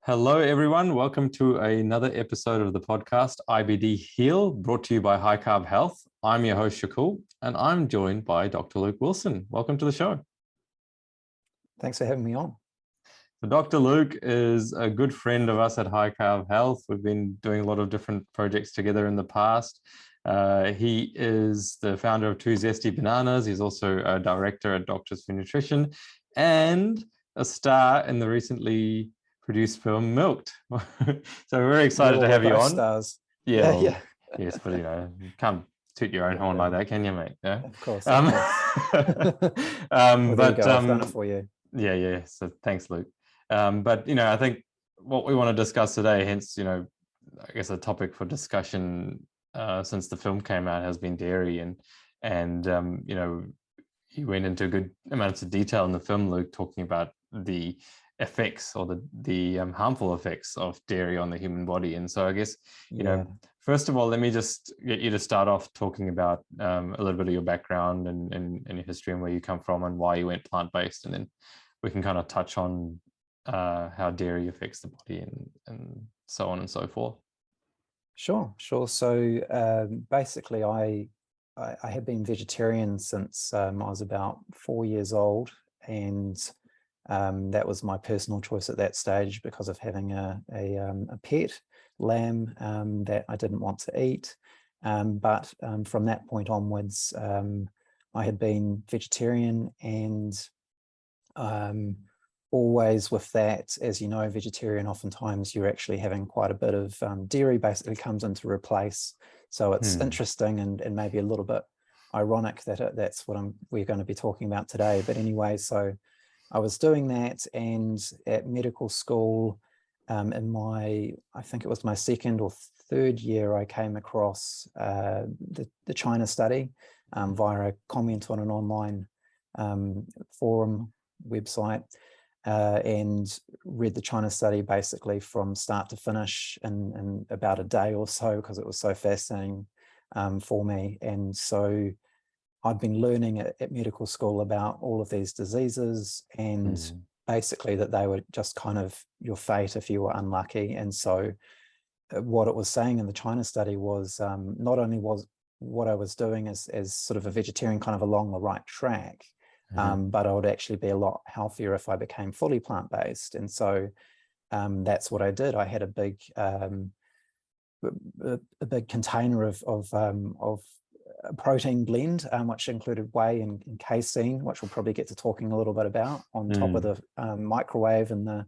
Hello, everyone. Welcome to another episode of the podcast IBD Heal, brought to you by High Carb Health. I'm your host, Shakul, and I'm joined by Dr. Luke Wilson. Welcome to the show. Thanks for having me on. So Dr. Luke is a good friend of us at High Carb Health. We've been doing a lot of different projects together in the past. He is the founder of Two Zesty Bananas. He's also a director at Doctors for Nutrition and a star in the recently produced film Milked. So we're very excited to have you on. Stars. Yeah. Yes, but you can't toot your own horn like that, can you, mate? Yeah, of course. Well, I've done it for you. Yeah. So thanks, Luke. But I think what we want to discuss today, hence I guess a topic for discussion since the film came out, has been dairy, and you went into good amounts of detail in the film, Luke, talking about the effects or the harmful effects of dairy on the human body. And so I guess first of all, let me just get you to start off talking about a little bit of your background and your history and where you come from and why you went plant-based, and then we can kind of touch on how dairy affects the body and so on and so forth. Sure. So basically I had been vegetarian since I was about 4 years old, and that was my personal choice at that stage because of having a pet lamb that I didn't want to eat. But from that point onwards, I had been vegetarian, and always with that, as you know, vegetarian, oftentimes you're actually having quite a bit of dairy basically comes in to replace. So it's interesting and maybe a little bit ironic that that's what we're going to be talking about today. But anyway, so I was doing that, and at medical school, I think it was my second or third year, I came across the China study via a comment on an online forum website, and read the China study basically from start to finish in about a day or so, because it was so fascinating for me. And so I'd been learning at medical school about all of these diseases, and basically that they were just kind of your fate if you were unlucky. And so what it was saying in the China study was not only was what I was doing as sort of a vegetarian kind of along the right track, but I would actually be a lot healthier if I became fully plant-based. And so that's what I did. I had a big container of a protein blend, which included whey and casein, which we'll probably get to talking a little bit about, on top of the microwave and the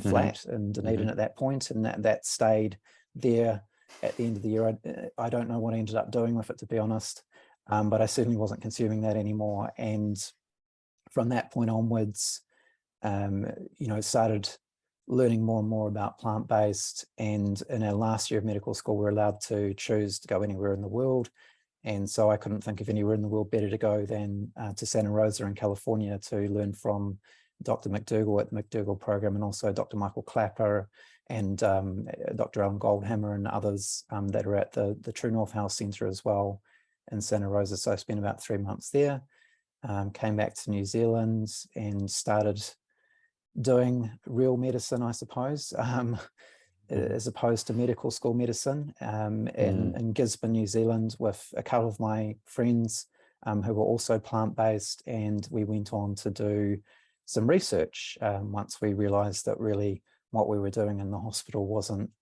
flat in Dunedin at that point. And that stayed there at the end of the year. I don't know what I ended up doing with it, to be honest, but I certainly wasn't consuming that anymore. And from that point onwards, started learning more and more about plant-based. And in our last year of medical school, we were allowed to choose to go anywhere in the world. And so I couldn't think of anywhere in the world better to go than to Santa Rosa in California to learn from Dr. McDougall at the McDougall program, and also Dr. Michael Klaper and Dr. Alan Goldhammer and others that are at the True North Health Center as well in Santa Rosa. So I spent about 3 months there, came back to New Zealand and started doing real medicine, I suppose, as opposed to medical school medicine in Gisborne, New Zealand, with a couple of my friends who were also plant-based. And we went on to do some research once we realized that really what we were doing in the hospital wasn't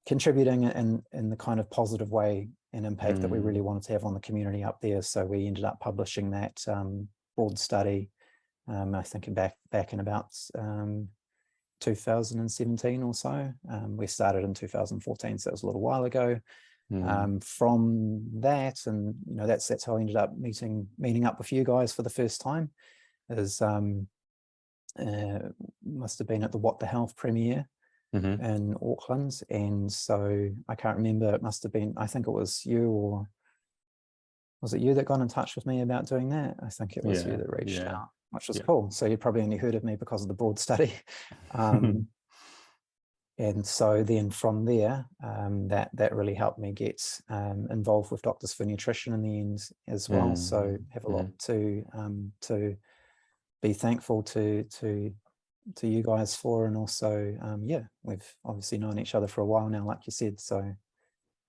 contributing in the kind of positive way and impact that we really wanted to have on the community up there. So we ended up publishing that broad study, I think back in about 2017 or so. We started in 2014, so it was a little while ago. From that, and that's how I ended up meeting up with you guys for the first time. Is must have been at the What the Health premiere in Auckland, and so I can't remember. It must have been, I think it was you, or was it you that got in touch with me about doing that? I think it was you that reached out, which was cool. So you'd probably only heard of me because of the broad study. And so then from there, that really helped me get involved with Doctors for Nutrition in the end as well. So have a lot to be thankful to to you guys for, and also yeah, we've obviously known each other for a while now, like you said. So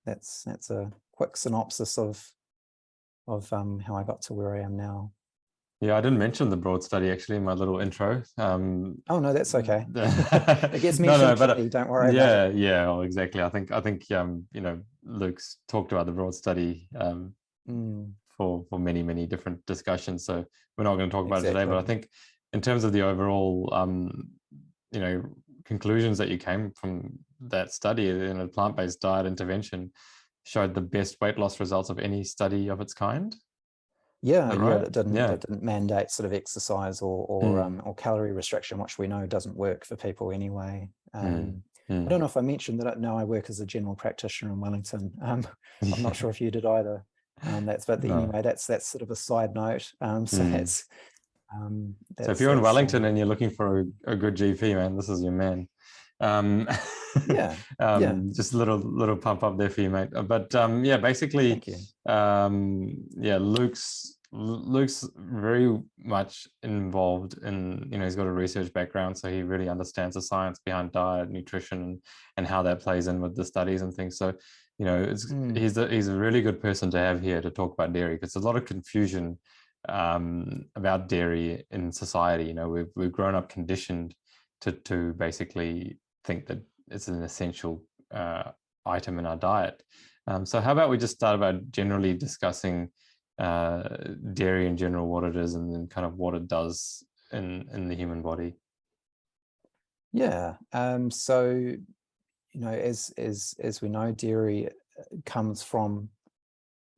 that's a quick synopsis of how I got to where I am now. Yeah, I didn't mention the broad study actually in my little intro. Oh no, that's okay. It gets No, mentioned but plenty, don't worry about it. yeah, well, exactly. I think you know, Luke's talked about the broad study for many different discussions. So we're not going to talk about it today. But I think in terms of the overall you know, conclusions that you came from that study, in a plant-based diet intervention showed the best weight loss results of any study of its kind. Yeah, right? that didn't mandate sort of exercise or calorie restriction, which we know doesn't work for people anyway. I don't know if I mentioned that now I work as a general practitioner in Wellington. I'm not sure if you did either. Anyway, that's sort of a side note. So that's so if you're in Wellington and you're looking for a good GP, man, this is your man. Yeah. Just a little pump up there for you, mate. But yeah, basically, yeah, Luke's very much involved in, you know, he's got a research background, so he really understands the science behind diet, nutrition, and how that plays in with the studies and things. So, you know, he's a really good person to have here to talk about dairy, because there's a lot of confusion about dairy in society. You know, we've grown up conditioned to basically think that it's an essential item in our diet. So how about we just start about generally discussing dairy in general, what it is, and then kind of what it does in the human body. Yeah. So, you know, as we know, dairy comes from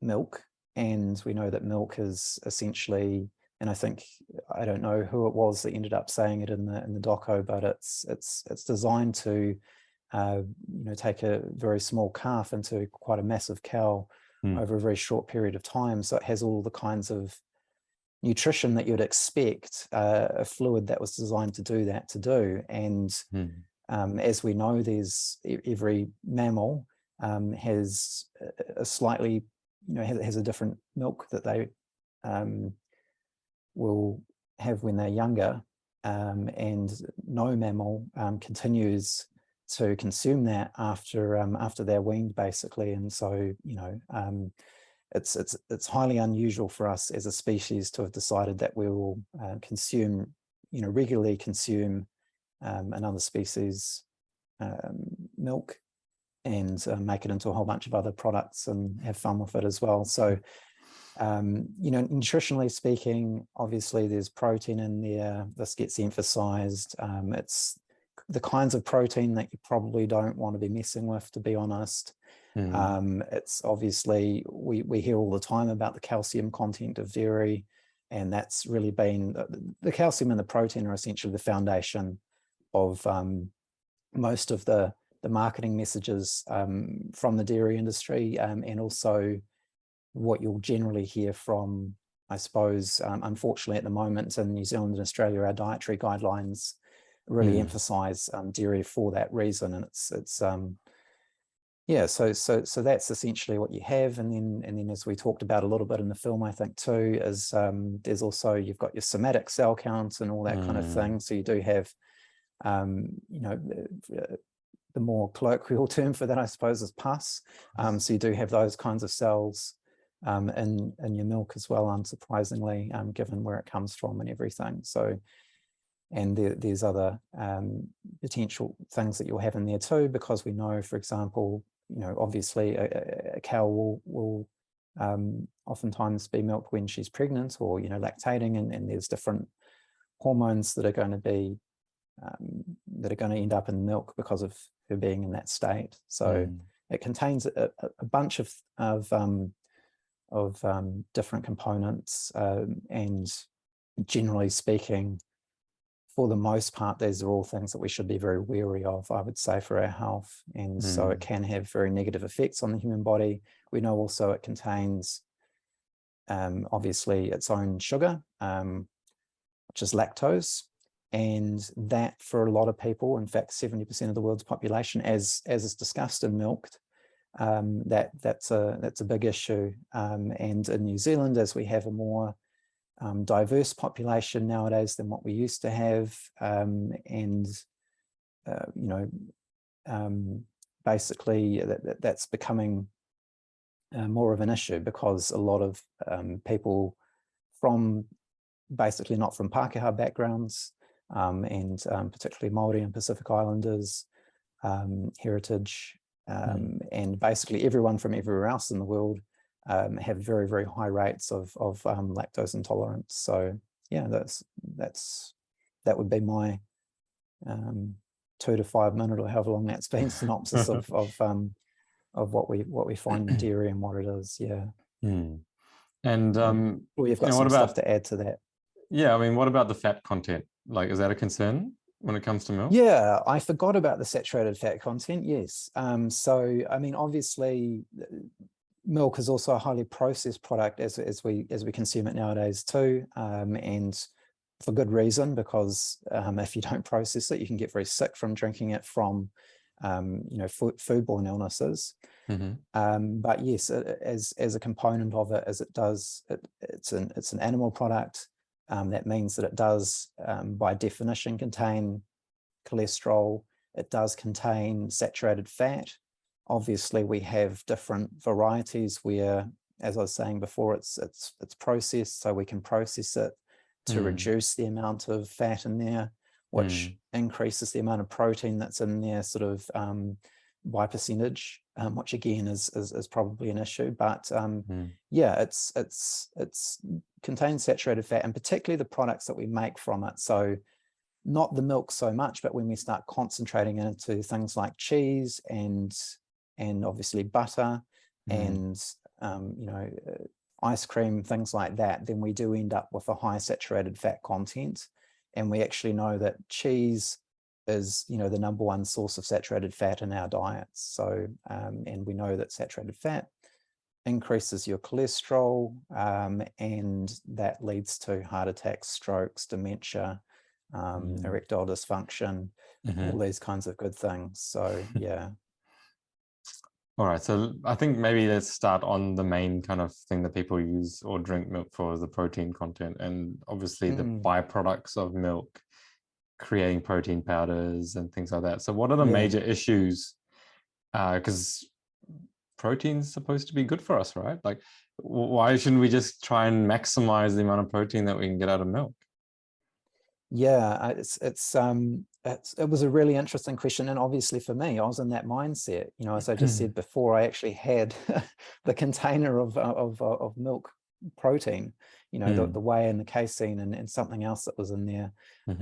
milk, and we know that milk is essentially, and I don't know who it was that ended up saying it in the doco, but it's designed to you know, take a very small calf into quite a massive cow over a very short period of time. So it has all the kinds of nutrition that you'd expect a fluid that was designed to do that to do. And as we know, there's every mammal has a slightly, you know, has a different milk that they will have when they're younger, and no mammal continues to consume that after they're weaned, basically. And so, you know, it's highly unusual for us as a species to have decided that we will consume, you know, regularly consume another species milk and make it into a whole bunch of other products and have fun with it as well. So, you know, nutritionally speaking, obviously there's protein in there. This gets emphasized. It's the kinds of protein that you probably don't want to be messing with, to be honest. It's obviously, we hear all the time about the calcium content of dairy, and that's really been, the calcium and the protein are essentially the foundation of most of the marketing messages from the dairy industry, and also what you'll generally hear from, I suppose, unfortunately at the moment in New Zealand and Australia, our dietary guidelines really emphasize dairy for that reason. And it's yeah, so that's essentially what you have. And then as we talked about a little bit in the film, I think too, is there's also, you've got your somatic cell counts and all that kind of thing. So you do have you know, the more colloquial term for that, I suppose, is pus. So you do have those kinds of cells in your milk as well, unsurprisingly, given where it comes from and everything. So, and there's other potential things that you'll have in there too, because we know, for example, you know, obviously a cow will oftentimes be milked when she's pregnant or, you know, lactating, and there's different hormones that are going to be end up in milk because of her being in that state. So it contains a bunch of different components, and generally speaking, for the most part, these are all things that we should be very wary of, I would say, for our health. And so it can have very negative effects on the human body. We know also it contains obviously its own sugar, which is lactose. And that, for a lot of people, in fact 70% of the world's population, as is discussed in Milked, that's a big issue. And in New Zealand, as we have a more diverse population nowadays than what we used to have, basically that's becoming more of an issue, because a lot of people from basically not from Pākehā backgrounds, and particularly Māori and Pacific Islanders, heritage, and basically everyone from everywhere else in the world have very, very high rates of lactose intolerance. So yeah, that would be my 2 to 5 minute, or however long that's been, synopsis of what we find in dairy and what it is. Yeah. And well, you've got some stuff to add to that. Yeah, I mean, what about the fat content? Like, is that a concern when it comes to milk? Yeah, I forgot about the saturated fat content. Yes. So I mean, obviously, milk is also a highly processed product as we consume it nowadays too, and for good reason, because if you don't process it, you can get very sick from drinking it from foodborne illnesses. But yes, as a component of it, as it's an animal product. That means that it does, by definition, contain cholesterol. It does contain saturated fat. Obviously, we have different varieties where, as I was saying before, it's processed, so we can process it to reduce the amount of fat in there, which increases the amount of protein that's in there, sort of by percentage, which again is probably an issue. But yeah, it's contains saturated fat, and particularly the products that we make from it. So not the milk so much, but when we start concentrating into things like cheese and obviously butter and ice cream, things like that, then we do end up with a high saturated fat content. And we actually know that cheese is, the #1 source of saturated fat in our diets. So, and we know that saturated fat increases your cholesterol, and that leads to heart attacks, strokes, dementia, erectile dysfunction, all these kinds of good things. So, yeah. All right, so I think maybe let's start on the main kind of thing that people use or drink milk for, is the protein content, and obviously the byproducts of milk, creating protein powders and things like that. So what are the major issues? Because protein's supposed to be good for us, right? Like, why shouldn't we just try and maximize the amount of protein that we can get out of milk? Yeah, it was a really interesting question, and obviously for me, I was in that mindset. As I just said before, I actually had the container of milk protein. The whey and the casein and something else that was in there.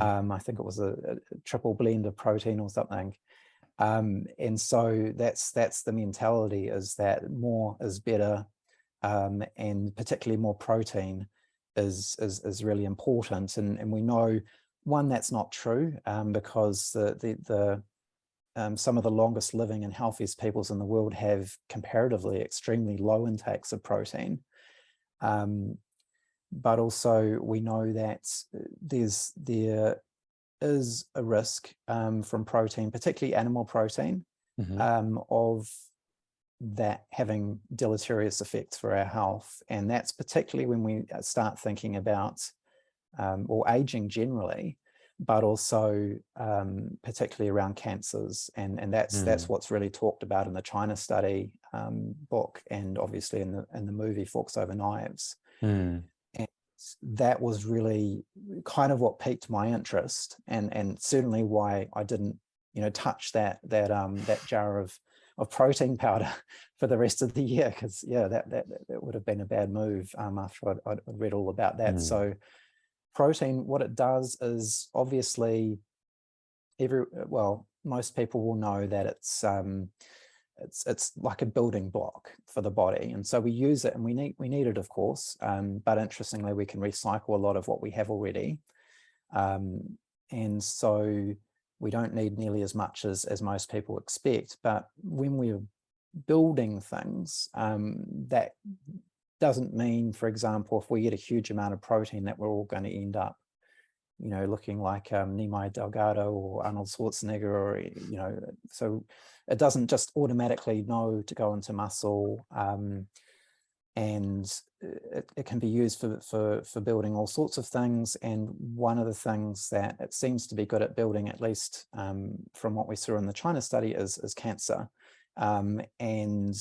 I think it was a triple blend of protein or something. And so that's the mentality, is that more is better, and particularly more protein is really important. And we know, one, that's not true, because the some of the longest living and healthiest peoples in the world have comparatively extremely low intakes of protein. But also we know that there is a risk from protein, particularly animal protein, of that having deleterious effects for our health. And that's particularly when we start thinking about or aging generally, but also particularly around cancers. And that's what's really talked about in the China study book, and obviously in the movie Forks Over Knives. And that was really kind of what piqued my interest, and certainly why I didn't touch that jar of protein powder for the rest of the year, because that would have been a bad move after I'd read all about that. So protein, what it does is, obviously most people will know that it's like a building block for the body, and so we use it, and we need it, of course, but interestingly we can recycle a lot of what we have already, and so we don't need nearly as much as most people expect. But when we're building things, that doesn't mean, for example, if we get a huge amount of protein, that we're all going to end up looking like Nimai Delgado or Arnold Schwarzenegger, or so it doesn't just automatically know to go into muscle. and it can be used for building all sorts of things. And one of the things that it seems to be good at building, at least from what we saw in the China study, is cancer. And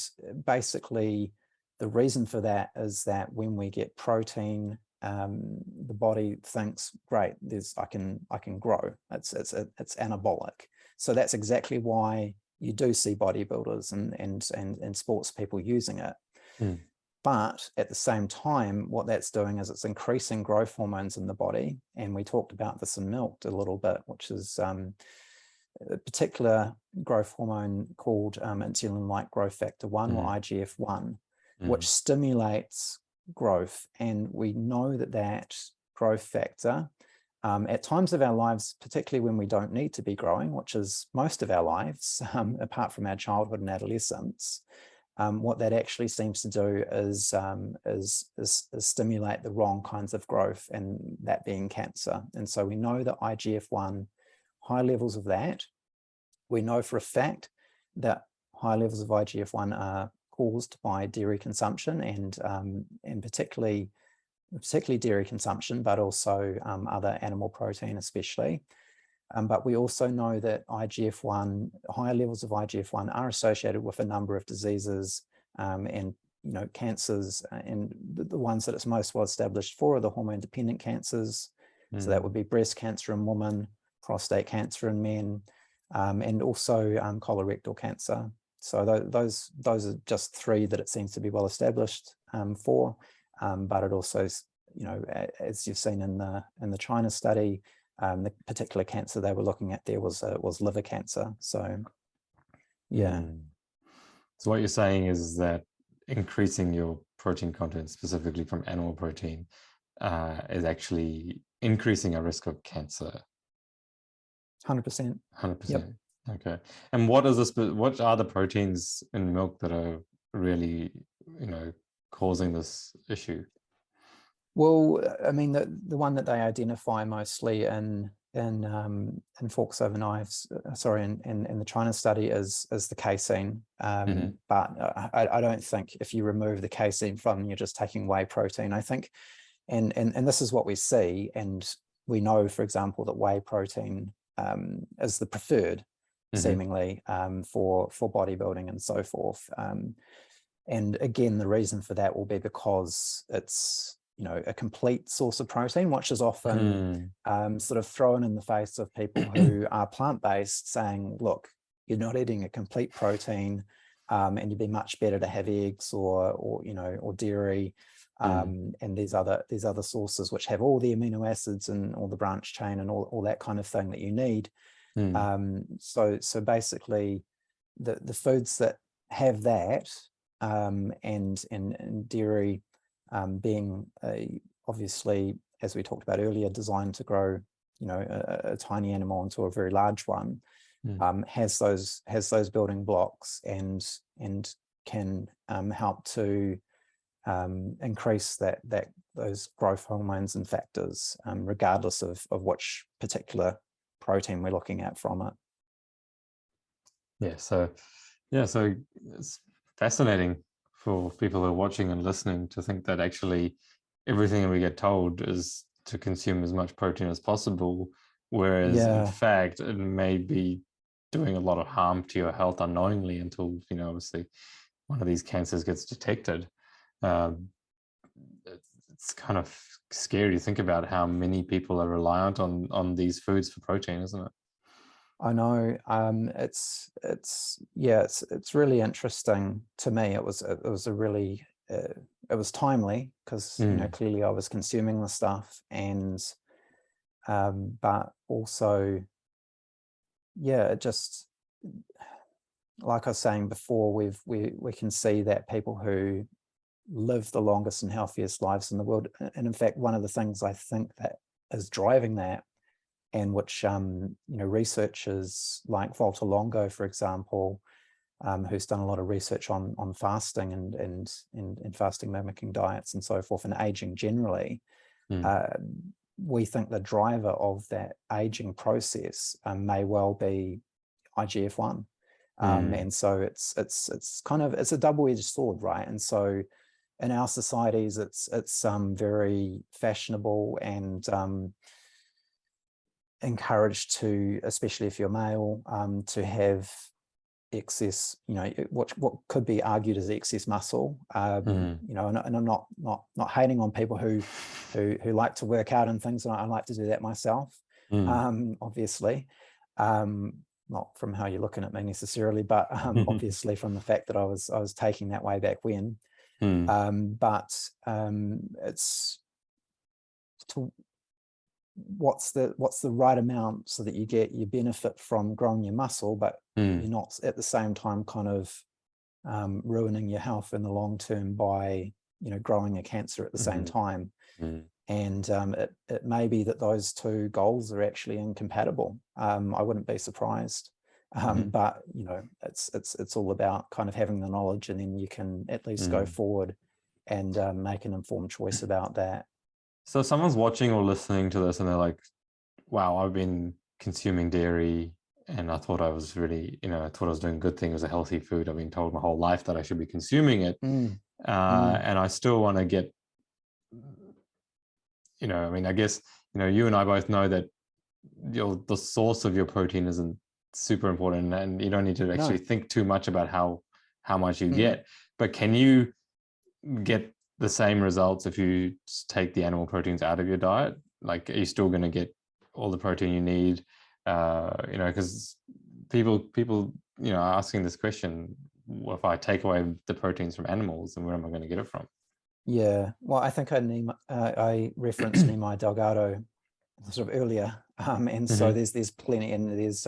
basically, the reason for that is that when we get protein, the body thinks, great, I can grow. It's anabolic. So that's exactly why you do see bodybuilders and sports people using it. But at the same time, what that's doing is it's increasing growth hormones in the body. And we talked about this in milk a little bit, which is a particular growth hormone called insulin-like growth factor 1, or IGF-1, which stimulates growth. And we know that growth factor, at times of our lives, particularly when we don't need to be growing, which is most of our lives, apart from our childhood and adolescence, what that actually seems to do is stimulate the wrong kinds of growth, and that being cancer. And so we know that IGF-1, high levels of that, we know for a fact that high levels of IGF-1 are caused by dairy consumption, and particularly dairy consumption, but also other animal protein especially. But we also know that IGF-1, higher levels of IGF-1 are associated with a number of diseases and cancers, and the ones that it's most well established for are the hormone-dependent cancers. So that would be breast cancer in women, prostate cancer in men, and also colorectal cancer. So those are just three that it seems to be well established for. But it also, as you've seen in the China study, the particular cancer they were looking at there was liver cancer. So, yeah. So what you're saying is that increasing your protein content, specifically from animal protein, is actually increasing a risk of cancer. 100%. 100%. Yep. Okay. And what are the proteins in milk that are really, causing this issue? Well, I mean, the one that they identify mostly in forks over knives, in the China study is the casein. But I don't think if you remove the casein from them, you're just taking whey protein. I think, and this is what we see, and we know, for example, that whey protein is the preferred, seemingly, for bodybuilding and so forth. And again, the reason for that will be because it's a complete source of protein, which is often sort of thrown in the face of people who are plant-based, saying, look, you're not eating a complete protein, and you'd be much better to have eggs or dairy, and these other sources which have all the amino acids and all the branch chain and all that kind of thing that you need. So basically the foods that have that, and dairy, being obviously, as we talked about earlier, designed to grow, a tiny animal into a very large one, has those building blocks and can help to increase those growth hormones and factors, regardless of which particular protein we're looking at from it. So it's fascinating for people who are watching and listening to think that actually everything that we get told is to consume as much protein as possible, whereas in fact it may be doing a lot of harm to your health unknowingly until obviously one of these cancers gets detected. It's kind of scary to think about how many people are reliant on these foods for protein, isn't it? I know. It's really interesting to me. It was a really it was timely because clearly I was consuming the stuff, and but also it just, like I was saying before, we can see that people who live the longest and healthiest lives in the world, and in fact one of the things I think that is driving that, and which researchers like Walter Longo, for example, who's done a lot of research on fasting and fasting mimicking diets and so forth, and aging generally, we think the driver of that aging process may well be IGF-1, and so it's a double-edged sword, right? And so in our societies, it's very fashionable and encouraged to, especially if you're male, to have excess, what could be argued as excess muscle, and I'm not hating on people who like to work out and things, and I like to do that myself, obviously, not from how you're looking at me necessarily, but obviously from the fact that I was taking that way back when, but it's to what's the right amount so that you get your benefit from growing your muscle, but you're not at the same time kind of ruining your health in the long term by growing a cancer at the same time. And it may be that those two goals are actually incompatible. I wouldn't be surprised, but it's all about kind of having the knowledge, and then you can at least go forward and make an informed choice about that. So if someone's watching or listening to this and they're like, wow, I've been consuming dairy and I thought I was really, I thought I was doing good thing. It was a healthy food. I've been told my whole life that I should be consuming it. And I still want to get, I guess, you and I both know that the source of your protein isn't super important, and you don't need to actually think too much about how much you get. But can you get the same results if you take the animal proteins out of your diet? Like, are you still going to get all the protein you need? Because people are asking this question: well, if I take away the proteins from animals, then where am I going to get it from? Yeah, well, I think I referenced Nehemiah Delgado sort of earlier, and so there's plenty, and there's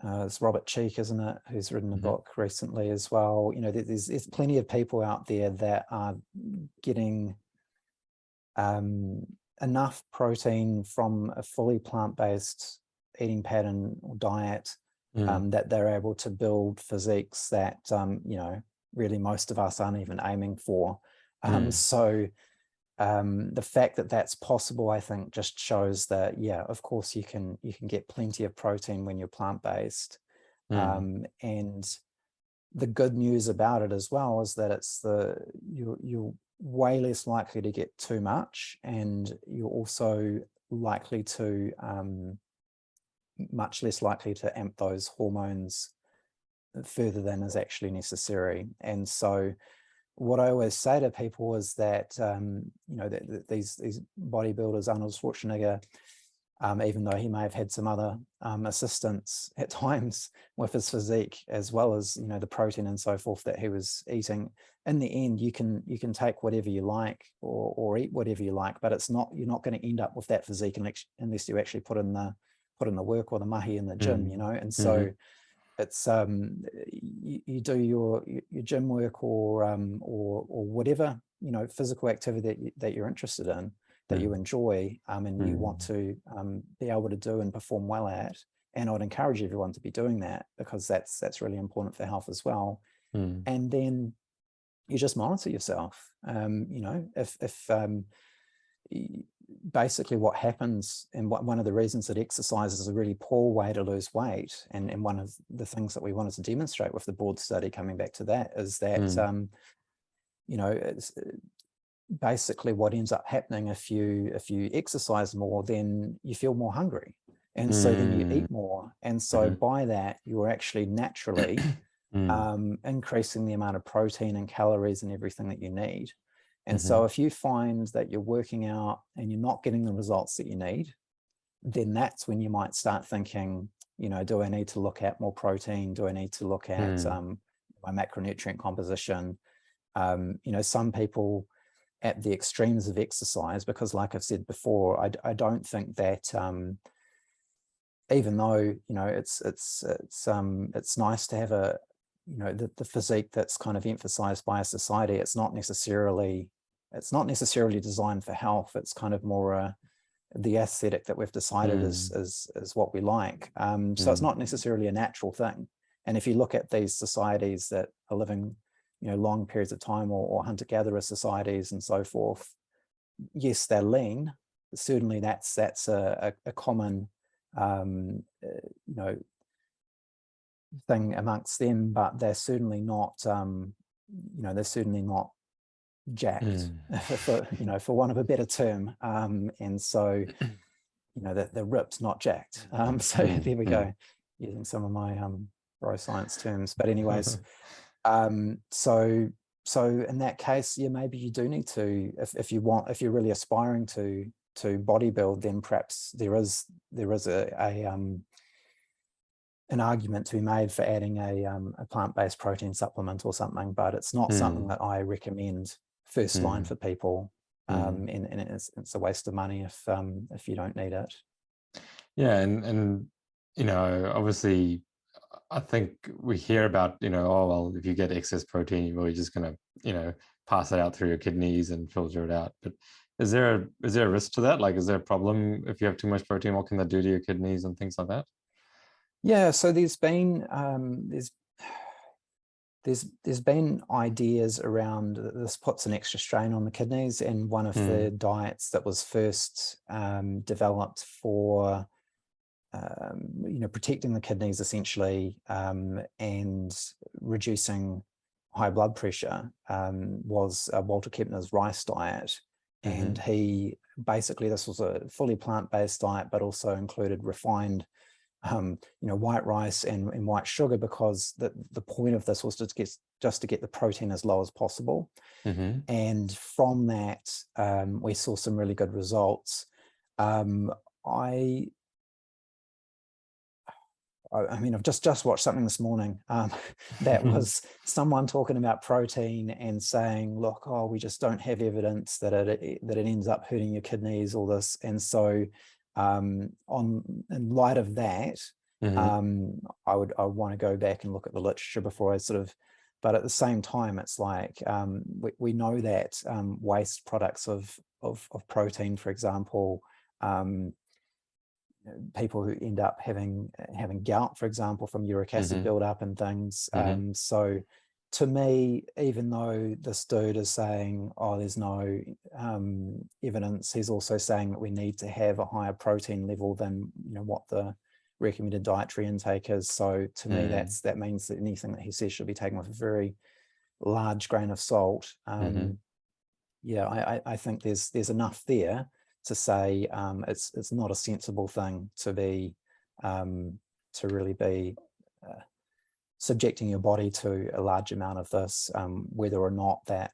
it's Robert Cheek, isn't it, who's written a book recently as well. There's plenty of people out there that are getting enough protein from a fully plant-based eating pattern or diet that they're able to build physiques that really most of us aren't even aiming for. So the fact that that's possible, I think, just shows that, yeah, of course you can get plenty of protein when you're plant-based. And the good news about it as well is that you're way less likely to get too much, and you're also likely to much less likely to amp those hormones further than is actually necessary. And so what I always say to people is that that these bodybuilders, Arnold Schwarzenegger, even though he may have had some other assistance at times with his physique, as well as the protein and so forth that he was eating, in the end you can take whatever you like or eat whatever you like, but you're not going to end up with that physique unless you actually put in the work or the mahi in the gym, and so it's you do your gym work or whatever physical activity that you're interested in, that you enjoy, and you want to be able to do and perform well at. And I would encourage everyone to be doing that, because that's really important for health as well. And then you just monitor yourself. If basically what happens, and one of the reasons that exercise is a really poor way to lose weight, and one of the things that we wanted to demonstrate with the board study, coming back to that, is that it's basically what ends up happening if you exercise more, then you feel more hungry, and so then you eat more, and so by that you're actually naturally increasing the amount of protein and calories and everything that you need. And so if you find that you're working out and you're not getting the results that you need, then that's when you might start thinking, do I need to look at more protein? Do I need to look at my macronutrient composition? Some people at the extremes of exercise, because like I've said before, I don't think that even though it's nice to have the physique that's kind of emphasized by a society, it's not necessarily designed for health. It's kind of more the aesthetic that we've decided is what we like. So it's not necessarily a natural thing. And if you look at these societies that are living long periods of time, or hunter-gatherer societies and so forth, yes, they're lean. Certainly that's a common thing amongst them, but they're certainly not they're certainly not jacked, Mm. for want of a better term. And so, that the ripped, not jacked. So there we go, using some of my bro science terms. But anyways, so in that case, yeah, maybe you do need to, if you're really aspiring to bodybuild, then perhaps there is an argument to be made for adding a plant-based protein supplement or something, but it's not something that I recommend first line for people. And it's a waste of money if you don't need it. Yeah, and obviously, I think we hear about, oh well, if you get excess protein, you're just gonna, pass it out through your kidneys and filter it out. But is there a risk to that? Like, is there a problem if you have too much protein? What can that do to your kidneys and things like that? Yeah, so there's been ideas around this puts an extra strain on the kidneys, and one of the diets that was first developed for protecting the kidneys essentially, and reducing high blood pressure was Walter Kepner's rice diet. And he basically, this was a fully plant-based diet, but also included refined white rice and white sugar, because the point of this was just to get the protein as low as possible. And from that, we saw some really good results. I mean, I've just watched something this morning that was someone talking about protein and saying, look, we just don't have evidence that it ends up hurting your kidneys, all this. And so in light of that, I want to go back and look at the literature before I but at the same time, it's like we know that waste products of protein, for example, people who end up having gout, for example, from uric acid buildup and things. So to me, even though this dude is saying, there's no evidence, he's also saying that we need to have a higher protein level than what the recommended dietary intake is. So to me, that means that anything that he says should be taken with a very large grain of salt. Yeah, I think there's enough there to say it's not a sensible thing to be to really be subjecting your body to a large amount of this, whether or not that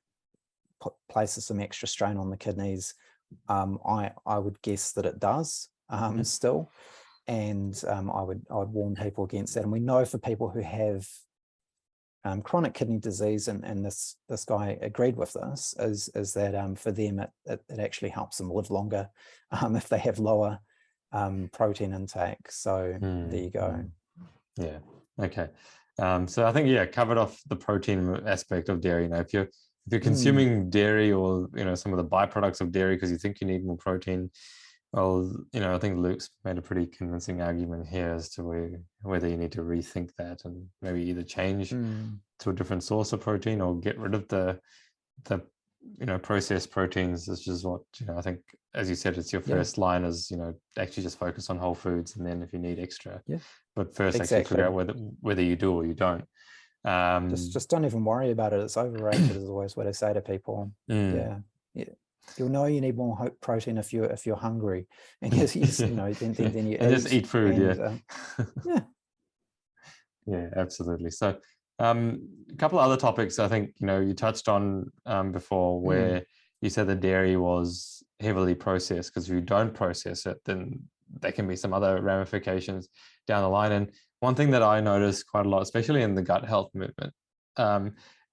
places some extra strain on the kidneys. I would guess that it does still, and I would warn people against that. And we know for people who have chronic kidney disease, and this guy agreed with this, is that for them it actually helps them live longer if they have lower protein intake. So there you go. Yeah. Okay. So I think covered off the protein aspect of dairy. If you're consuming dairy, or some of the byproducts of dairy because you think you need more protein, well, I think Luke's made a pretty convincing argument here as to whether you need to rethink that and maybe either change to a different source of protein or get rid of the processed proteins. This is what I think, as you said, it's your first line is actually just focus on whole foods, and then if you need extra, but first actually figure out whether you do or you don't. Just don't even worry about it. It's overrated is always what I say to people. Yeah. You'll know you need more protein if you're hungry, and then you just eat food. And, yeah, absolutely. So a couple of other topics I think you touched on before, where you said the dairy was heavily processed, because if you don't process it, then there can be some other ramifications down the line. And one thing that I noticed quite a lot, especially in the gut health movement,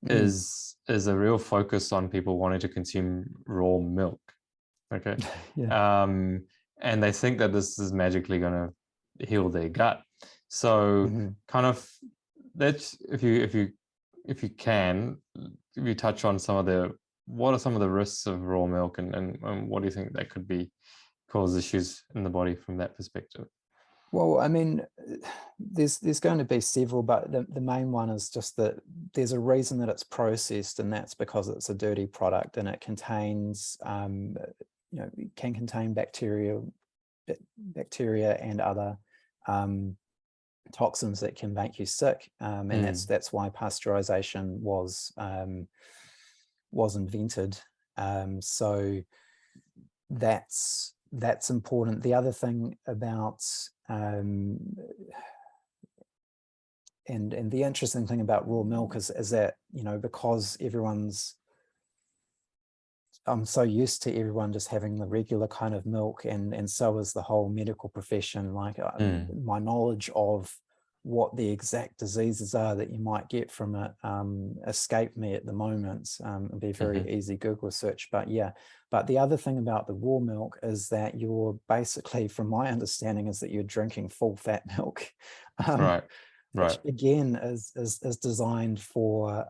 is a real focus on people wanting to consume raw milk. Okay. And they think that this is magically going to heal their gut. So kind of that's, if you can, if you touch on what are some of the risks of raw milk, and what do you think that could cause issues in the body from that perspective? Well, I mean, there's going to be several, but the main one is just that there's a reason that it's processed, and that's because it's a dirty product, and it contains, it can contain bacteria and other toxins that can make you sick, and that's why pasteurization was invented. So that's important. The other thing about and the interesting thing about raw milk is that, you know, because I'm so used to everyone just having the regular kind of milk, and so is the whole medical profession. Like my knowledge of what the exact diseases are that you might get from it escape me at the moment. It'd be a very easy Google search. But yeah, but the other thing about the raw milk is that you're basically, from my understanding, is that you're drinking full fat milk. Right. Which again is designed for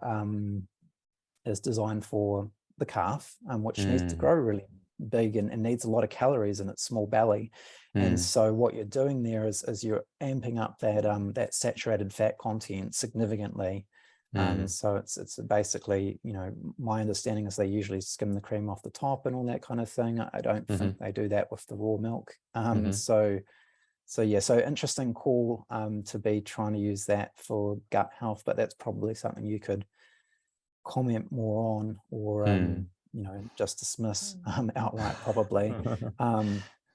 the calf, which needs to grow really big and needs a lot of calories in its small belly. And so what you're doing there is you're amping up that saturated fat content significantly. So it's basically, you know, my understanding is they usually skim the cream off the top and all that kind of thing. I don't think they do that with the raw milk. So yeah, so interesting call to be trying to use that for gut health, but that's probably something you could comment more on, or you know, just dismiss outright probably.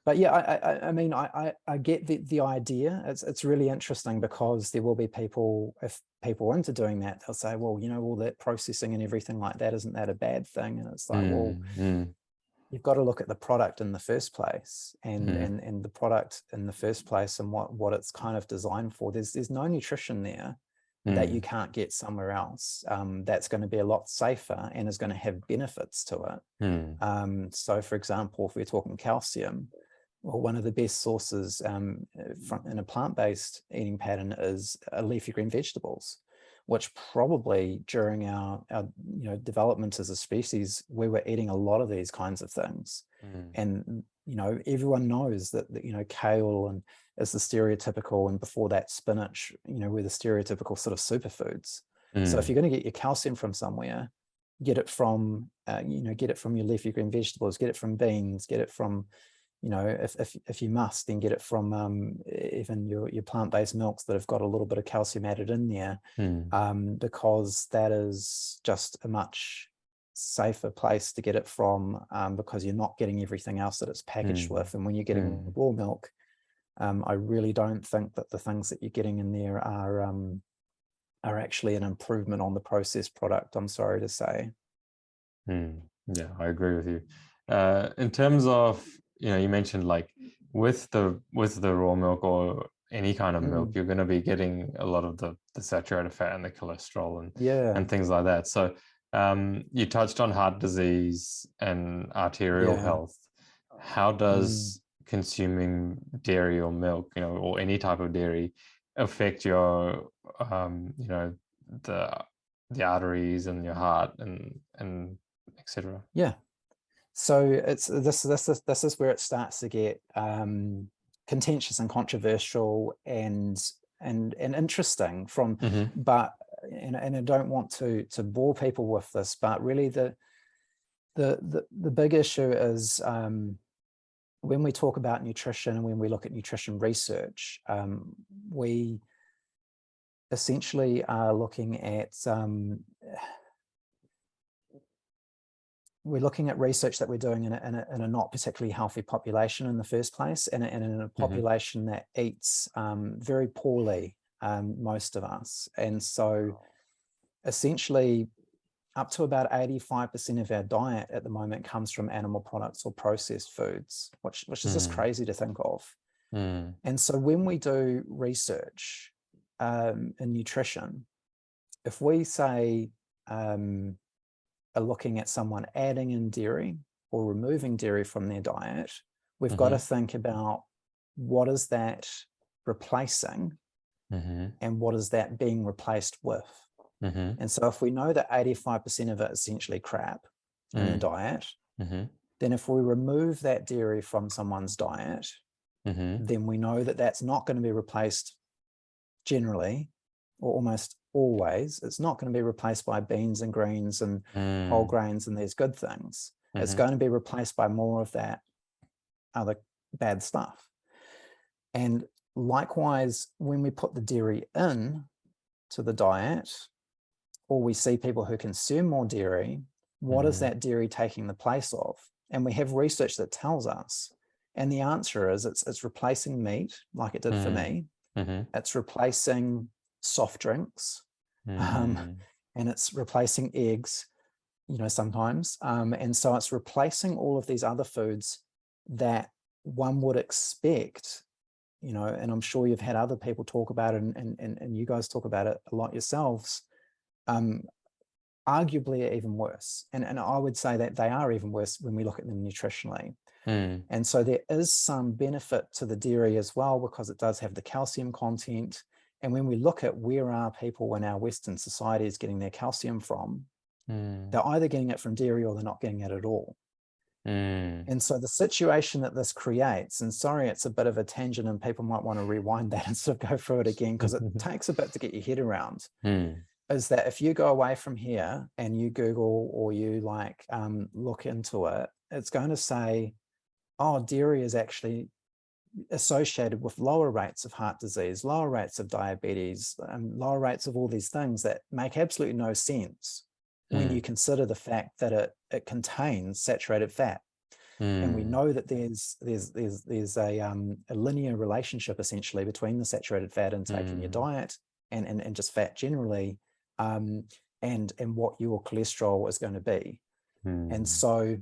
But yeah, I mean, I get the idea. It's really interesting, because there will be people, if people are into doing that, they'll say, well, you know, all that processing and everything like that, isn't that a bad thing? And it's like, well, you've got to look at the product in the first place, and the product in the first place, and what it's kind of designed for. There's no nutrition there that you can't get somewhere else, that's going to be a lot safer and is going to have benefits to it. So for example, if we're talking calcium, well, one of the best sources in a plant-based eating pattern is leafy green vegetables, which probably during our you know, development as a species, we were eating a lot of these kinds of things. And you know, everyone knows that you know, kale and is the stereotypical, and before that spinach, you know, were the stereotypical sort of superfoods. So if you're going to get your calcium from somewhere, get it from you know, get it from your leafy green vegetables, get it from beans, get it from, you know, if you must, then get it from even your plant-based milks that have got a little bit of calcium added in there, because that is just a much safer place to get it from, because you're not getting everything else that it's packaged with. And when you're getting raw milk, I really don't think that the things that you're getting in there are actually an improvement on the processed product, I'm sorry to say. Yeah, I agree with you. In terms of, you know, you mentioned like with the raw milk or any kind of milk, you're going to be getting a lot of the saturated fat and the cholesterol and things like that. So you touched on heart disease and arterial health. How does consuming dairy or milk, you know, or any type of dairy affect your you know, the arteries and your heart and etc.? Yeah. So it's this is where it starts to get contentious and controversial and interesting from, but and I don't want to bore people with this, but really the big issue is when we talk about nutrition and when we look at nutrition research, we essentially are looking at we're looking at research that we're doing in a not particularly healthy population in the first place, and in a population that eats very poorly, most of us. And so essentially up to about 85% of our diet at the moment comes from animal products or processed foods, which is just crazy to think of. And so when we do research in nutrition, if we say are looking at someone adding in dairy or removing dairy from their diet, we've got to think about what is that replacing and what is that being replaced with. And so if we know that 85% of it is essentially crap in the diet, then if we remove that dairy from someone's diet, then we know that that's not going to be replaced generally, or almost always. It's not going to be replaced by beans and greens and whole grains and these good things. It's going to be replaced by more of that other bad stuff. And likewise, when we put the dairy in to the diet, or we see people who consume more dairy, what is that dairy taking the place of? And we have research that tells us. And the answer is it's replacing meat, like it did for me. It's replacing soft drinks, and it's replacing eggs, you know, sometimes. And so it's replacing all of these other foods that one would expect, you know, and I'm sure you've had other people talk about it, and you guys talk about it a lot yourselves, arguably are even worse. And I would say that they are even worse when we look at them nutritionally. And so there is some benefit to the dairy as well, because it does have the calcium content. And when we look at where are people in our Western societies getting their calcium from, they're either getting it from dairy or they're not getting it at all. And so the situation that this creates, and sorry, it's a bit of a tangent and people might want to rewind that and sort of go through it again, because it takes a bit to get your head around, is that if you go away from here and you Google or you like look into it, it's going to say, oh, dairy is actually associated with lower rates of heart disease, lower rates of diabetes, lower rates of all these things that make absolutely no sense when you consider the fact that it contains saturated fat. And we know that there's a linear relationship essentially between the saturated fat intake in your diet and just fat generally, and what your cholesterol is going to be. And so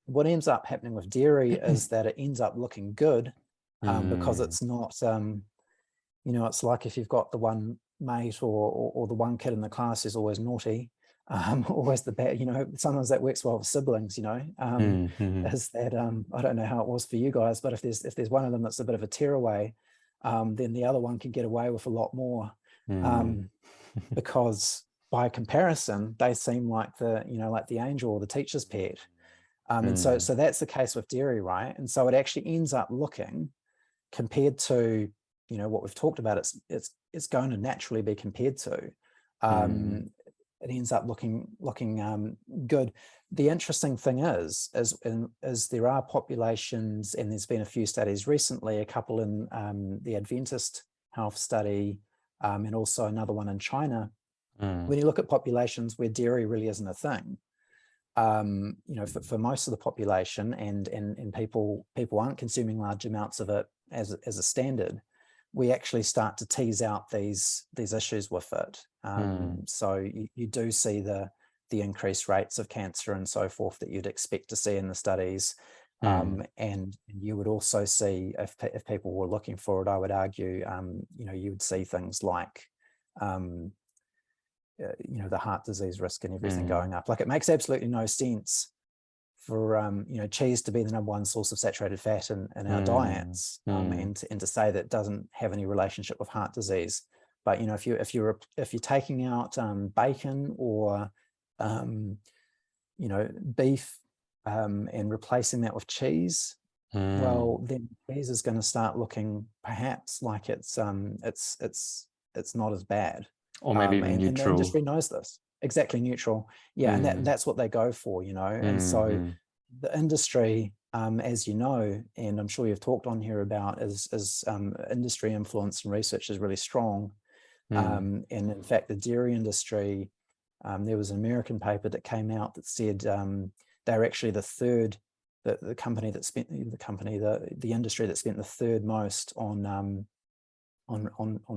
what ends up happening with dairy is that it ends up looking good, because it's not, you know, it's like if you've got the one mate or the one kid in the class who's always naughty, always the bad, you know, sometimes that works well with siblings, you know, is that, I don't know how it was for you guys, but if there's one of them that's a bit of a tearaway, then the other one can get away with a lot more, because by comparison, they seem like the, you know, like the angel or the teacher's pet. And so that's the case with dairy, right? And so it actually ends up looking, compared to, you know, what we've talked about, it's going to naturally be compared to, it ends up looking good. The interesting thing is there are populations, and there's been a few studies recently, a couple in the Adventist health study, and also another one in China. When you look at populations where dairy really isn't a thing, you know, for most of the population, and people aren't consuming large amounts of it as a standard, we actually start to tease out these issues with it. So you do see the increased rates of cancer and so forth that you'd expect to see in the studies. And you would also see, if people were looking for it, I would argue, you know, you would see things like, you know, the heart disease risk and everything going up. Like, it makes absolutely no sense for you know, cheese to be the #1 source of saturated fat in our diets, and to say that it doesn't have any relationship with heart disease. But, you know, if you're taking out bacon or you know, beef, and replacing that with cheese, well, then cheese is going to start looking perhaps like it's not as bad, or maybe even and neutral. the industry knows this. Exactly, neutral. Yeah, and that's what they go for, you know. And so the industry, as you know, and I'm sure you've talked on here about, is industry influence and research is really strong. And in fact, the dairy industry, there was an American paper that came out that said they're actually the industry that spent the third most on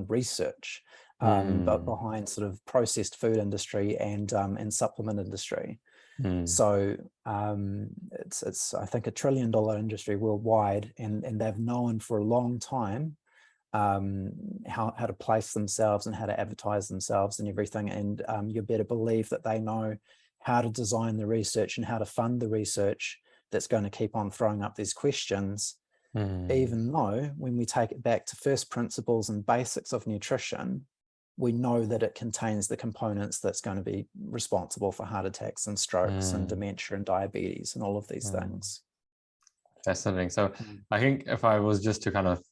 research, but behind sort of processed food industry and supplement industry. So it's I think $1 trillion industry worldwide, and they've known for a long time how to place themselves and how to advertise themselves and everything. And you better believe that they know how to design the research and how to fund the research that's going to keep on throwing up these questions. Even though when we take it back to first principles and basics of nutrition, we know that it contains the components that's going to be responsible for heart attacks and strokes and dementia and diabetes and all of these things. Fascinating. So I think if I was just to kind of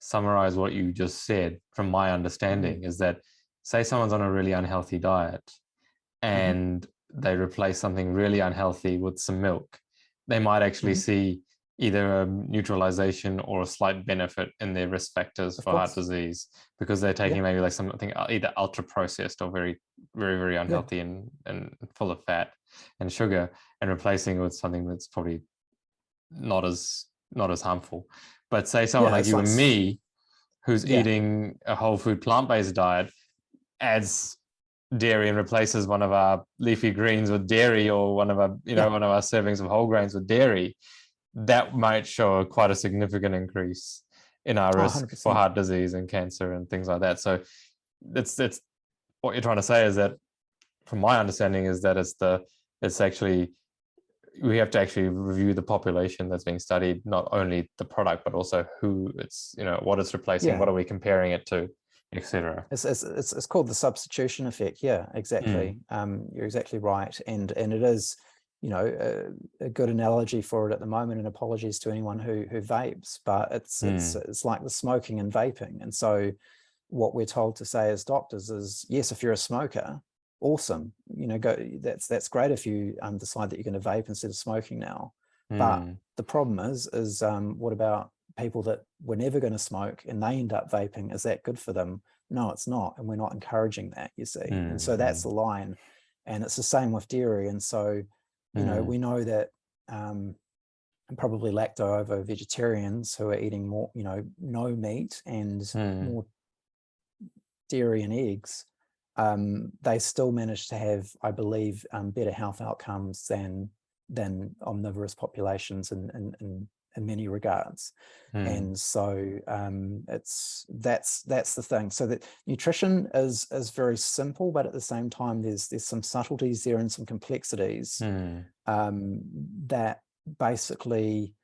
summarize what you just said, from my understanding, is that, say someone's on a really unhealthy diet and they replace something really unhealthy with some milk, they might actually see either a neutralization or a slight benefit in their risk factors for heart disease, because they're taking maybe like something either ultra processed or very, very, very unhealthy and full of fat and sugar, and replacing it with something that's probably not as harmful. But say someone like you and me, who's eating a whole food plant-based diet, adds dairy and replaces one of our leafy greens with dairy, or one of our one of our servings of whole grains with dairy, that might show quite a significant increase in our risk 100%. for heart disease and cancer and things like that. So that's what you're trying to say, is that, from my understanding, is that it's actually, we have to actually review the population that's being studied, not only the product, but also who it's, what it's replacing, what are we comparing it to, etc. It's called the substitution effect. Yeah, exactly. You're exactly right, and it is, a good analogy for it at the moment. And apologies to anyone who vapes, but it's like the smoking and vaping. And so, what we're told to say as doctors is, yes, if you're a smoker, awesome, go. That's great if you decide that you're going to vape instead of smoking now. But the problem is what about people that were never going to smoke and they end up vaping? Is that good for them? No, it's not, and we're not encouraging that, you see. And so that's the line, and it's the same with dairy. And so, we know that probably lacto-ovo vegetarians who are eating more, no meat and more dairy and eggs, they still manage to have, I believe, better health outcomes than omnivorous populations in many regards. And so that's the thing. So that nutrition is very simple, but at the same time there's some subtleties there and some complexities that basically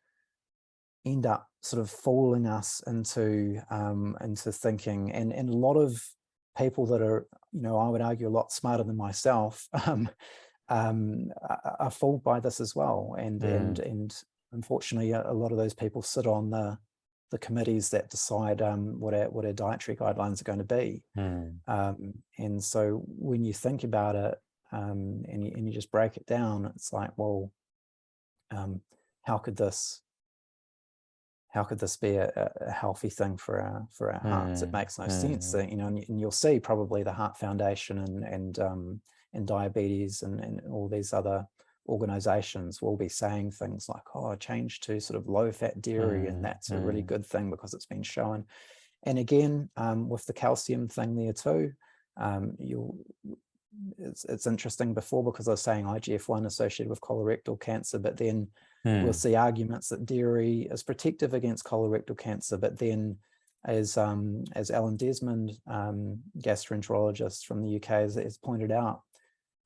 end up sort of fooling us into thinking, and a lot of people that are, I would argue, a lot smarter than myself are fooled by this as well. And unfortunately, a lot of those people sit on the committees that decide what our dietary guidelines are going to be. And so when you think about it, and you just break it down, it's like, well, how could this be a healthy thing for our hearts? It makes no sense. That, and you'll see probably the Heart Foundation and diabetes and all these other organizations will be saying things like, oh, change to sort of low-fat dairy, and that's a really good thing because it's been shown. And again, with the calcium thing there too, it's interesting before, because I was saying IGF-1 associated with colorectal cancer, but then we'll see arguments that dairy is protective against colorectal cancer. But then, as Alan Desmond, gastroenterologist from the UK, has pointed out,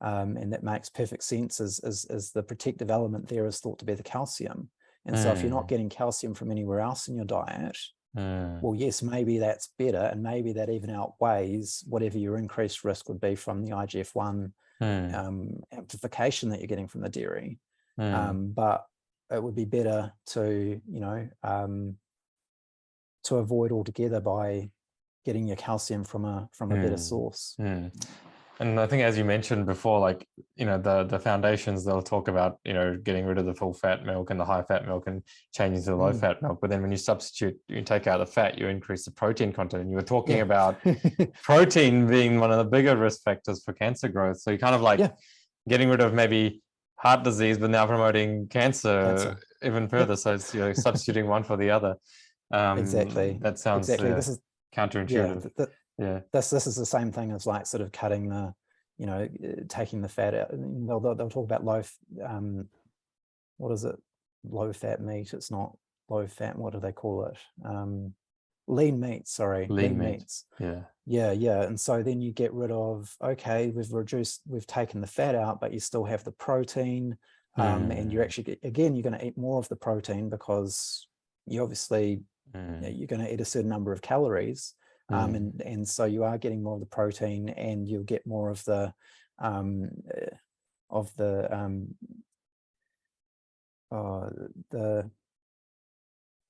and that makes perfect sense, as the protective element there is thought to be the calcium. And so if you're not getting calcium from anywhere else in your diet, well, yes, maybe that's better, and maybe that even outweighs whatever your increased risk would be from the IGF-1 amplification that you're getting from the dairy. But it would be better to, to avoid altogether by getting your calcium from a better source. And I think, as you mentioned before, like, the foundations, they'll talk about, getting rid of the full fat milk and the high fat milk and changing to the low fat milk. But then when you substitute, you take out the fat, you increase the protein content. And you were talking about protein being one of the bigger risk factors for cancer growth. So you're kind of like getting rid of maybe heart disease, but now promoting cancer even further. So it's, substituting one for the other. Exactly. That sounds This is counterintuitive. This is the same thing as like sort of cutting the, taking the fat out. They'll talk about what is it? Low fat meat. It's not low fat. What do they call it? Lean meat. Sorry, lean meats. Yeah. And so then you get rid of, okay, we've taken the fat out, but you still have the protein, and you're actually, again, you're going to eat more of the protein because you obviously you're going to eat a certain number of calories. And so you are getting more of the protein, and you'll get more of the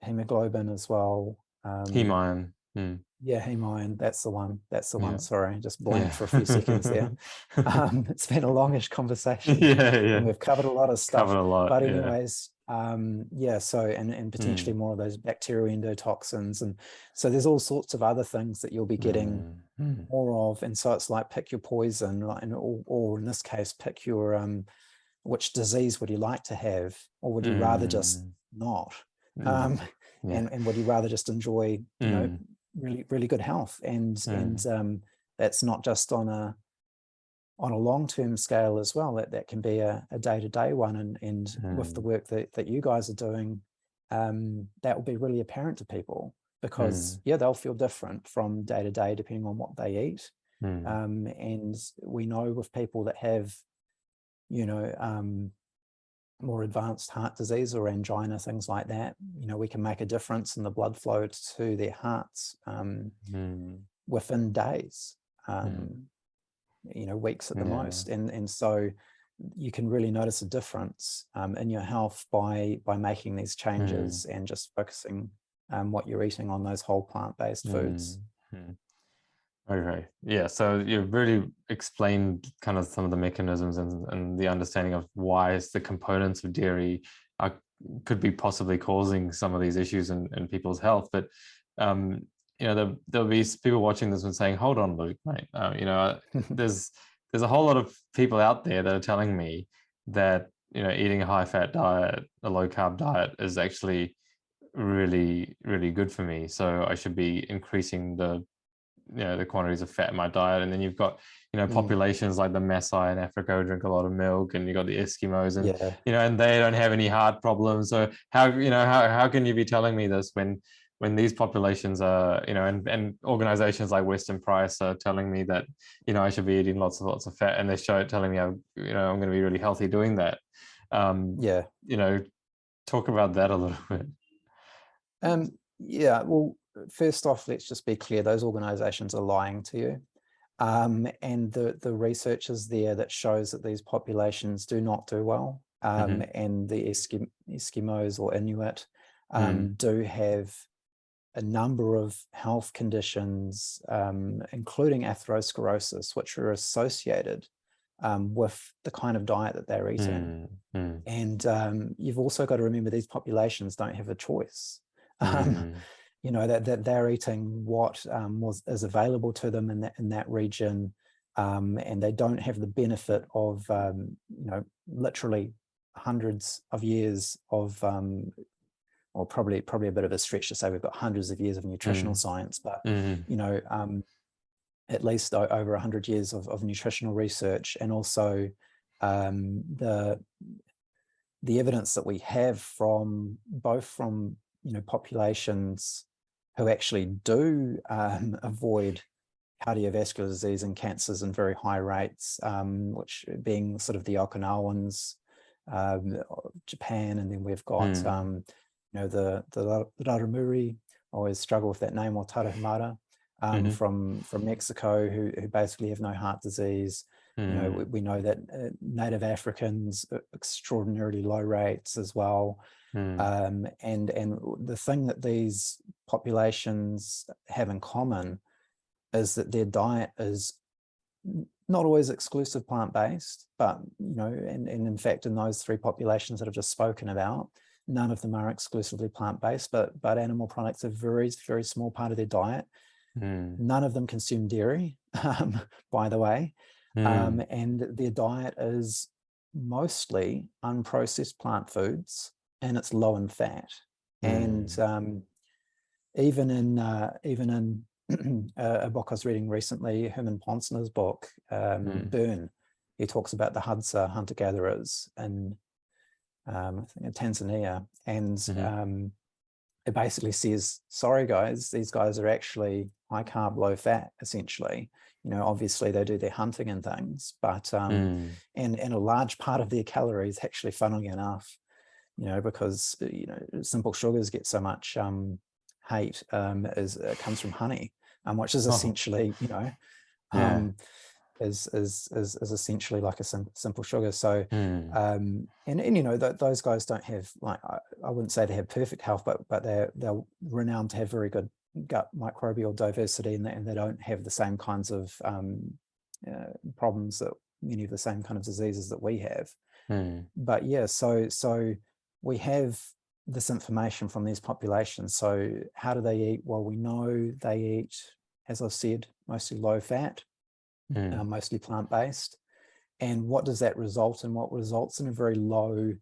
hemoglobin as well. Heme iron. Yeah, heme iron, that's the one. That's the one. Yeah. Sorry, just Yeah. blanked for a few seconds there. It's been a longish conversation, Yeah, and yeah. we've covered a lot of stuff. Covered a lot. But Yeah. anyways, yeah. So and potentially Mm. more of those bacterial endotoxins, and so there's all sorts of other things that you'll be getting more of. And so it's like pick your poison, like, or in this case, pick your which disease would you like to have, or would you rather just not? Yeah. And would you rather just enjoy, you know, really, really good health? And that's not just on a long-term scale as well. That can be a day-to-day one. And with the work that you guys are doing, that will be really apparent to people, because yeah, they'll feel different from day to day depending on what they eat. And we know with people that have, you know, more advanced heart disease or angina, things like that, you know, we can make a difference in the blood flow to their hearts within days, you know, weeks at the most. And so you can really notice a difference in your health by making these changes and just focusing what you're eating on those whole plant-based foods. Okay. Yeah. So you've really explained kind of some of the mechanisms and the understanding of why the components of dairy could be possibly causing some of these issues in people's health. But, you know, there'll be people watching this and saying, hold on, Luke, mate. You know, there's a whole lot of people out there that are telling me that, you know, eating a high-fat diet, a low-carb diet is actually really, really good for me. So I should be increasing the quantities of fat in my diet. And then you've got, you know, populations like the Maasai in Africa who drink a lot of milk, and you've got the Eskimos, and you know, and they don't have any heart problems. So how can you be telling me this when these populations are, you know, and organizations like Western Price are telling me that, you know, I should be eating lots of fat, and they're telling me I'm going to be really healthy doing that. You know, talk about that a little bit. Yeah, well, first off, let's just be clear, those organizations are lying to you. And the research is there that shows that these populations do not do well. And the Eskimos or Inuit do have a number of health conditions, including atherosclerosis, which are associated with the kind of diet that they're eating. And you've also got to remember these populations don't have a choice. You know, that they're eating what is available to them in that region, and they don't have the benefit of you know, literally hundreds of years of or probably a bit of a stretch to say we've got hundreds of years of nutritional science, but you know, at least over 100 years of nutritional research, and also the evidence that we have from you know, populations who actually do avoid cardiovascular disease and cancers in very high rates, which being sort of the Okinawans, Japan, and then we've got you know, the Raramuri, I always struggle with that name, or Tarahumara, from Mexico, who basically have no heart disease. You know, we know that Native Africans, extraordinarily low rates as well. And the thing that these populations have in common is that their diet is not always exclusive plant-based, but, you know, and in fact, in those three populations that I've just spoken about, none of them are exclusively plant-based, but animal products are a very, very small part of their diet. None of them consume dairy, by the way. And their diet is mostly unprocessed plant foods, and it's low in fat. And even in a book I was reading recently, Herman Ponsner's book, Burn, he talks about the Hadza hunter-gatherers in I think in Tanzania, and it basically says, sorry guys, these guys are actually high carb, low fat, essentially. You know, obviously they do their hunting and things, but and a large part of their calories, actually, funnily enough, you know, because, you know, simple sugars get so much hate, it comes from honey, which is essentially, you know, is essentially like a simple sugar. So and you know, those guys don't have, like, I wouldn't say they have perfect health, but they're renowned to have very good gut microbial diversity, and they don't have the same kinds of problems, that many of the same kind of diseases that we have. But yeah, so we have this information from these populations. So how do they eat? Well, we know they eat, as I've said, mostly low fat, mostly plant-based. And what does that result in? What results in a very low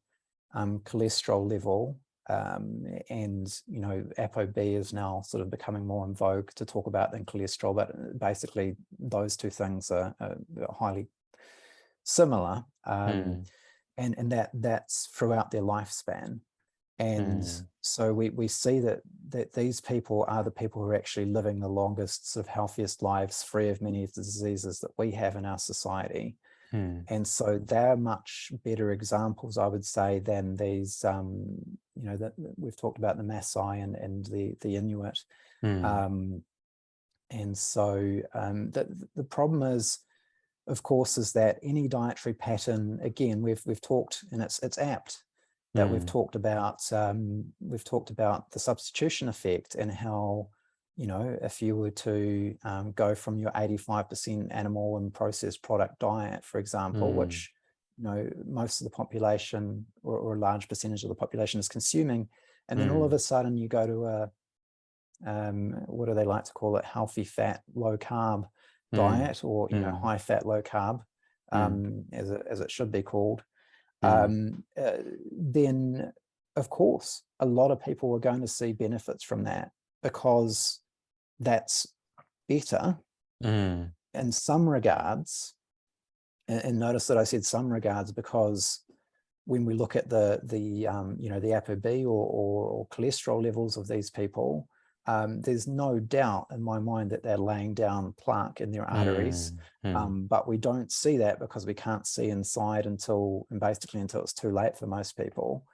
cholesterol level. And, you know, ApoB is now sort of becoming more in vogue to talk about than cholesterol, but basically those two things are highly similar. And that's throughout their lifespan. And so we see that these people are the people who are actually living the longest, sort of healthiest lives, free of many of the diseases that we have in our society. And so they're much better examples, I would say, than these, you know, that we've talked about, the Maasai and the Inuit. And so the problem is, of course, is that any dietary pattern, again, we've talked, and it's apt that we've talked about the substitution effect, and how, you know, if you were to go from your 85% animal and processed product diet, for example, which, you know, most of the population, or a large percentage of the population is consuming, and then all of a sudden you go to a, what do they like to call it, healthy fat, low carb diet, or, you know, high fat, low carb, as it should be called, then of course a lot of people are going to see benefits from that, because that's better in some regards. And notice that I said some regards, because when we look at the you know, the ApoB or cholesterol levels of these people, there's no doubt in my mind that they're laying down plaque in their arteries, but we don't see that because we can't see inside until it's too late for most people.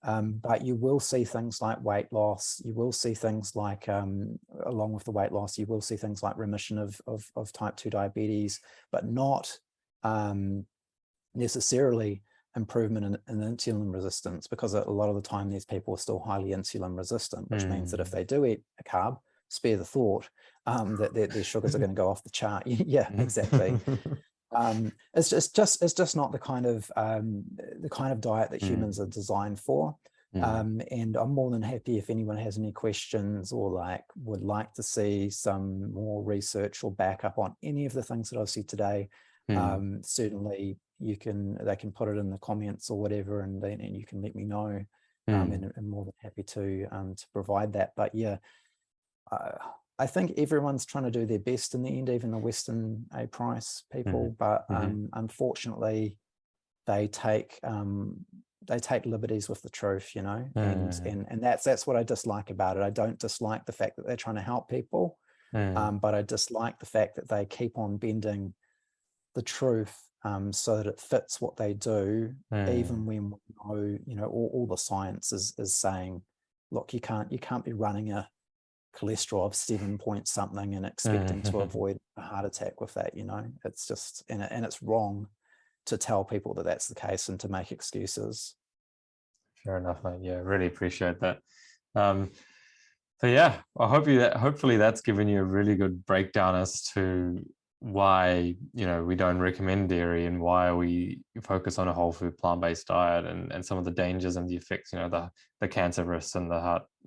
But you will see things like weight loss. You will see things like, along with the weight loss, you will see things like remission of type 2 diabetes, but not necessarily improvement in insulin resistance, because a lot of the time these people are still highly insulin resistant, which means that if they do eat a carb, spare the thought that their sugars are going to go off the chart. Yeah, exactly. It's just not the kind of diet that humans are designed for. And I'm more than happy if anyone has any questions, or would like to see some more research or backup on any of the things that I've said today. Certainly they can put it in the comments or whatever, and you can let me know. And I'm more than happy to provide that. But yeah, I think everyone's trying to do their best in the end, even the Western A price people. But unfortunately, they take liberties with the truth, you know, and that's what I dislike about it. I don't dislike the fact that they're trying to help people, but I dislike the fact that they keep on bending the truth so that it fits what they do, even when we know, you know, all the science is saying, look, you can't be running a cholesterol of 7 point something and expecting to avoid a heart attack with that, you know. It's just, and it's wrong to tell people that that's the case and to make excuses. Fair enough, mate. Yeah, really appreciate that. So yeah, hopefully that's given you a really good breakdown as to why, you know, we don't recommend dairy, and why we focus on a whole food plant-based diet, and some of the dangers and the effects, you know, the cancer risks and the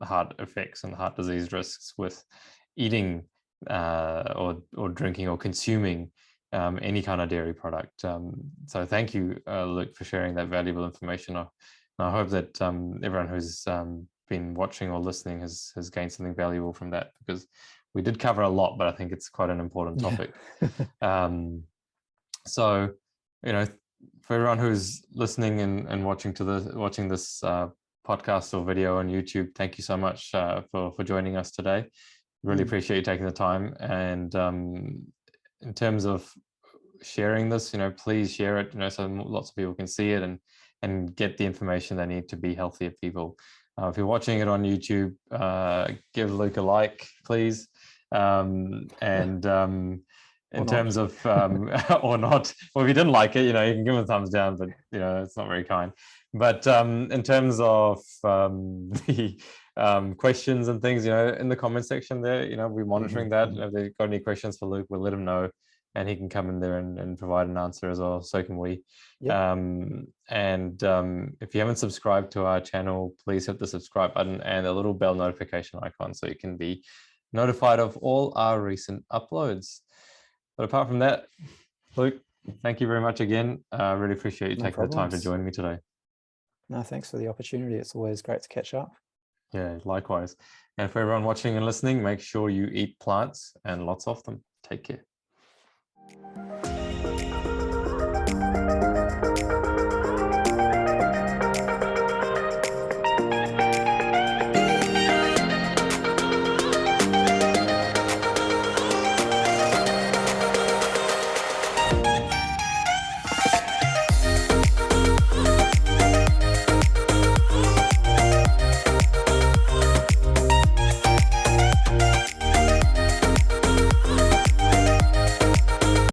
heart effects and the heart disease risks with eating or drinking or consuming any kind of dairy product. So thank you, Luke, for sharing that valuable information. I hope that everyone who's been watching or listening has gained something valuable from that, because we did cover a lot, but I think it's quite an important topic. So, you know, for everyone who's listening and watching this podcast or video on YouTube, thank you so much for joining us today. Really appreciate you taking the time. And in terms of sharing this, you know, please share it, you know, so lots of people can see it and get the information they need to be healthier people. If you're watching it on YouTube, give Luke a like, please. In terms of or not, well, if you didn't like it, you know, you can give him a thumbs down, but you know, it's not very kind. But in terms of the questions and things, in the comment section there, we're monitoring that. Mm-hmm. If they've got any questions for Luke, we'll let him know, and he can come in there and provide an answer as well. So can we. Yep. If you haven't subscribed to our channel, please hit the subscribe button and the little bell notification icon so you can be notified of all our recent uploads. But apart from that, Luke, thank you very much again. I really appreciate you taking the time to join me today. No, thanks for the opportunity. It's always great to catch up. Yeah, likewise. And for everyone watching and listening, make sure you eat plants and lots of them. Take care.